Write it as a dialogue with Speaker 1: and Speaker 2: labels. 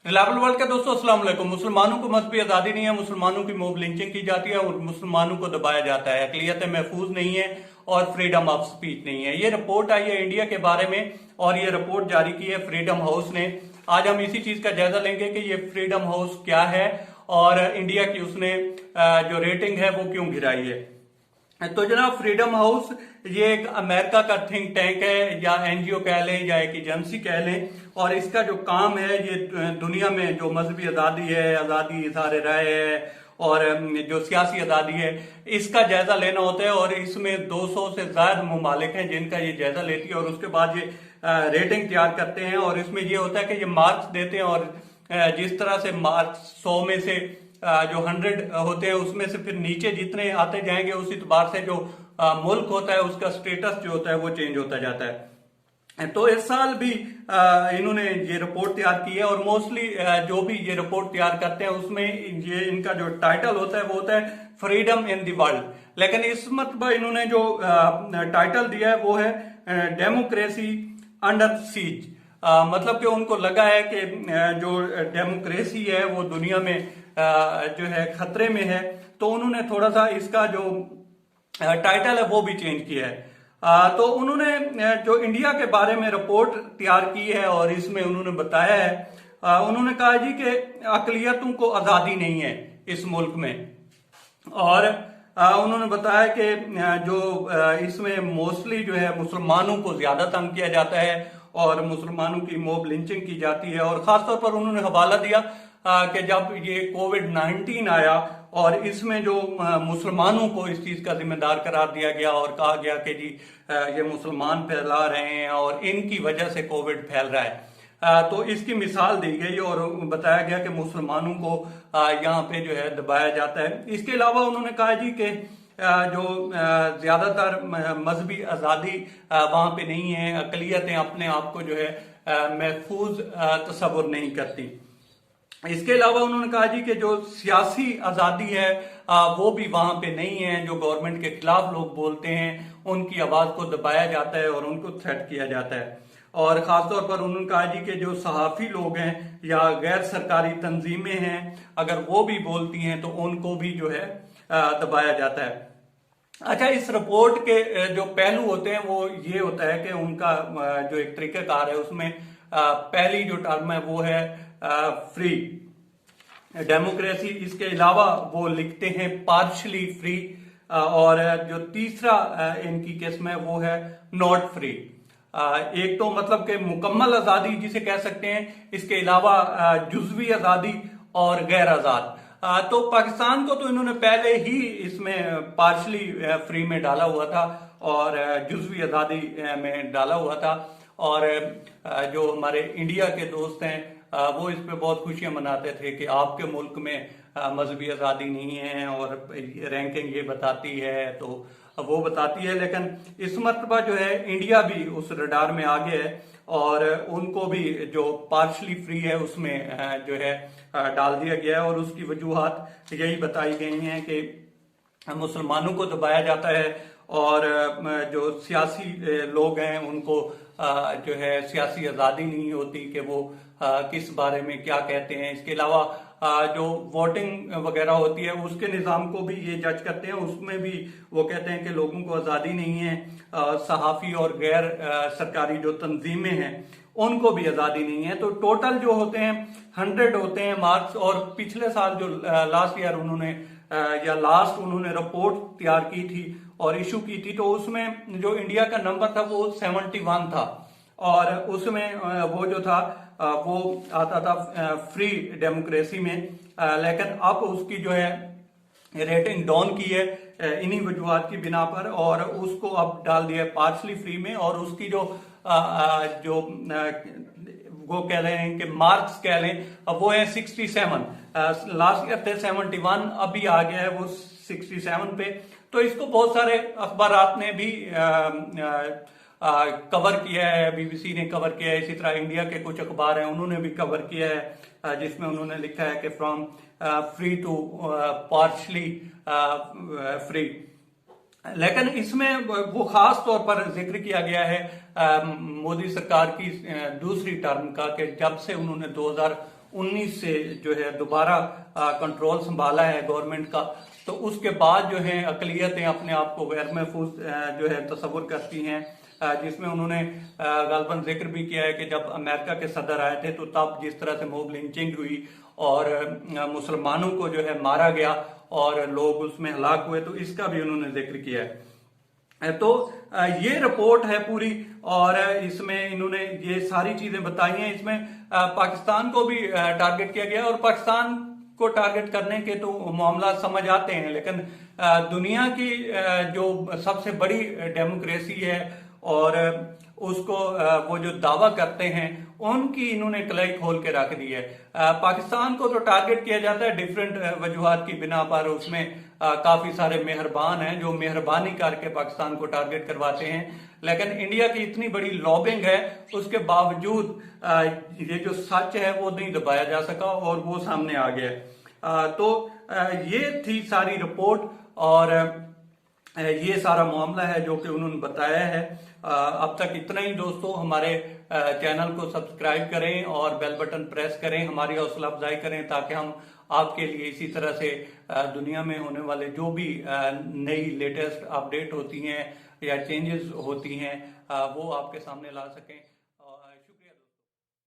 Speaker 1: Reliable world के दोस्तों अस्सलाम वालेकुम। मुसलमानों को मजहबी आजादी नहीं है, मुसलमानों की मॉब लिंचिंग की जाती है और मुसलमानों को दबाया जाता है, अकलियतें महफूज नहीं है और फ्रीडम ऑफ स्पीच नहीं है। ये रिपोर्ट आई है इंडिया के बारे में और ये रिपोर्ट जारी की है फ्रीडम हाउस ने। आज हम इसी चीज का जायजा लेंगे कि ये फ्रीडम हाउस क्या है और इंडिया की उसने जो रेटिंग है वो क्यों गिराई है। तो जनाब, फ्रीडम हाउस ये एक अमेरिका का थिंक टैंक है या एनजीओ कह लें या एक एजेंसी कह लें, और इसका जो काम है ये दुनिया में जो मजहबी आज़ादी है, आज़ादी इज़हार राय है और जो सियासी आज़ादी है, इसका जायजा लेना होता है। और इसमें 200 से ज्यादा ममालिक हैं जिनका ये जायजा लेती है और उसके बाद ये रेटिंग तैयार करते हैं। और इसमें ये होता है कि ये मार्क्स देते हैं और जिस तरह से मार्क्स 100 में से जो 100 होते हैं उसमें से फिर नीचे जितने आते जाएंगे उस एतबार से जो मुल्क होता है उसका स्टेटस जो होता है वो चेंज होता जाता है। तो इस साल भी इन्होंने ये रिपोर्ट तैयार की है और मोस्टली जो भी ये रिपोर्ट तैयार करते हैं उसमें ये इनका जो टाइटल होता है वो होता है फ्रीडम इन द वर्ल्ड। लेकिन इस मतलब इन्होंने जो टाइटल दिया है वो है डेमोक्रेसी अंडर सीज। मतलब कि उनको लगा है कि जो डेमोक्रेसी है वो दुनिया में जो है खतरे में है, तो उन्होंने थोड़ा सा इसका जो टाइटल है वो भी चेंज किया है। तो उन्होंने जो इंडिया के बारे में रिपोर्ट तैयार की है और इसमें उन्होंने बताया है, उन्होंने कहा जी कि अकलियतों को आजादी नहीं है इस मुल्क में। और उन्होंने बताया कि जो इसमें मोस्टली जो है मुसलमानों को ज्यादा तंग किया जाता है और मुसलमानों की मॉब लिंचिंग की जाती है। और खासतौर पर उन्होंने हवाला दिया कि जब ये कोविड-19 आया और इसमें जो मुसलमानों को इस चीज का जिम्मेदार करार दिया गया और कहा गया कि जी ये मुसलमान फैला रहे हैं और इनकी वजह से कोविड फैल रहा है, तो इसकी मिसाल दी गई और बताया गया कि मुसलमानों को यहाँ पे जो है दबाया जाता है। इसके अलावा उन्होंने कहा जी कि जो ज्यादातर मजहबी आजादी वहां पे नहीं है, अकलियतें अपने आप को जो है महफूज तस्वुर नहीं करती। इसके अलावा उन्होंने कहा जी कि जो सियासी आजादी है वो भी वहां पे नहीं है। जो गवर्नमेंट के खिलाफ लोग बोलते हैं उनकी आवाज को दबाया जाता है और उनको थ्रेट किया जाता है। और खासतौर पर उन्होंने कहा जी कि जो सहाफी लोग हैं या गैर सरकारी तंजीमें हैं अगर वो भी बोलती हैं तो उनको भी जो है दबाया जाता है। अच्छा, इस रिपोर्ट के जो पहलू होते हैं वो ये होता है कि उनका जो एक तरीकाकार है उसमें पहली जो टर्म है वो है फ्री डेमोक्रेसी। इसके अलावा वो लिखते हैं पार्शली फ्री और जो तीसरा इनकी किस्म है वो है नॉट फ्री। एक तो मतलब कि मुकम्मल आजादी जिसे कह सकते हैं, इसके अलावा जुजवी आजादी और गैर आजाद। तो पाकिस्तान को तो इन्होंने पहले ही इसमें पार्शली फ्री में डाला हुआ था और जुजवी आजादी में डाला हुआ था। और जो हमारे इंडिया के दोस्त हैं वो इस पे बहुत खुशियां मनाते थे कि आपके मुल्क में मजहबी आज़ादी नहीं है और रैंकिंग ये बताती है तो वो बताती है। लेकिन इस मरतबा जो है इंडिया भी उस रडार में आ गया है और उनको भी जो पार्शली फ्री है उसमें जो है डाल दिया गया है। और उसकी वजूहात यही बताई गई हैं कि मुसलमानों को दबाया जाता है और जो सियासी लोग हैं उनको जो है सियासी आज़ादी नहीं होती कि वो किस बारे में क्या कहते हैं। इसके अलावा जो वोटिंग वगैरह होती है उसके निज़ाम को भी ये जज करते हैं, उसमें भी वो कहते हैं कि लोगों को आज़ादी नहीं है। सहाफ़ी और गैर सरकारी जो तंजीमें हैं उनको भी आज़ादी नहीं है। तो टोटल जो होते हैं 100 होते हैं मार्क्स। और पिछले साल जो लास्ट ईयर उन्होंने उन्होंने रिपोर्ट तैयार की थी और इशू की थी तो उसमें जो इंडिया का नंबर था वो 71 था और उसमें वो जो था वो आता था फ्री डेमोक्रेसी में। लेकिन अब उसकी जो है रेटिंग डाउन की है इन्हीं वजूहात की बिना पर और उसको अब डाल दिया पार्शली फ्री में। और उसकी जो वो कह रहे हैं कि मार्क्स कह लें अब वो है 67। लास्ट ईयर थे 71, अभी आ गया है वो 67 पे। तो इसको बहुत सारे अखबारात ने भी कवर किया है, बीबीसी ने कवर किया है, इसी तरह इंडिया के कुछ अखबार हैं उन्होंने भी कवर किया है जिसमें उन्होंने लिखा है कि from free to partially free. लेकिन इसमें वो खास तौर पर जिक्र किया गया है मोदी सरकार की दूसरी टर्म का कि जब से उन्होंने 2019 से जो है दोबारा कंट्रोल संभाला है गवर्नमेंट का, तो उसके बाद जो है अकलियतें अपने आप को गैर महफूज जो है तस्वुर करती हैं, जिसमें उन्होंने गालबन जिक्र भी किया है कि जब अमेरिका के सदर आए थे तो तब जिस तरह से मॉब लिंचिंग हुई और मुसलमानों को जो है मारा गया और लोग उसमें हलाक हुए, तो इसका भी उन्होंने जिक्र किया है। तो ये रिपोर्ट है पूरी, और इसमें इन्होंने ये सारी चीजें बताई हैं। इसमें पाकिस्तान को भी टारगेट किया गया, और पाकिस्तान को टारगेट करने के तो मामला समझ आते हैं, लेकिन दुनिया की जो सबसे बड़ी डेमोक्रेसी है और उसको वो जो दावा करते हैं उनकी इन्होंने कलाई खोल के रख दी है। पाकिस्तान को तो टारगेट किया जाता है डिफरेंट वजूहात की बिना पर, उसमें काफी सारे मेहरबान हैं जो मेहरबानी करके पाकिस्तान को टारगेट करवाते हैं, लेकिन इंडिया की इतनी बड़ी लॉबिंग है उसके बावजूद ये जो सच है वो नहीं दबाया जा सका और वो सामने आ गया। तो ये थी सारी रिपोर्ट और ये सारा मामला है जो कि उन्होंने बताया है। अब तक इतना ही दोस्तों, हमारे चैनल को सब्सक्राइब करें और बेल बटन प्रेस करें, हमारी हौसला अफजाई करें ताकि हम आपके लिए इसी तरह से दुनिया में होने वाले जो भी नई लेटेस्ट अपडेट होती हैं या चेंजेस होती हैं वो आपके सामने ला सकें।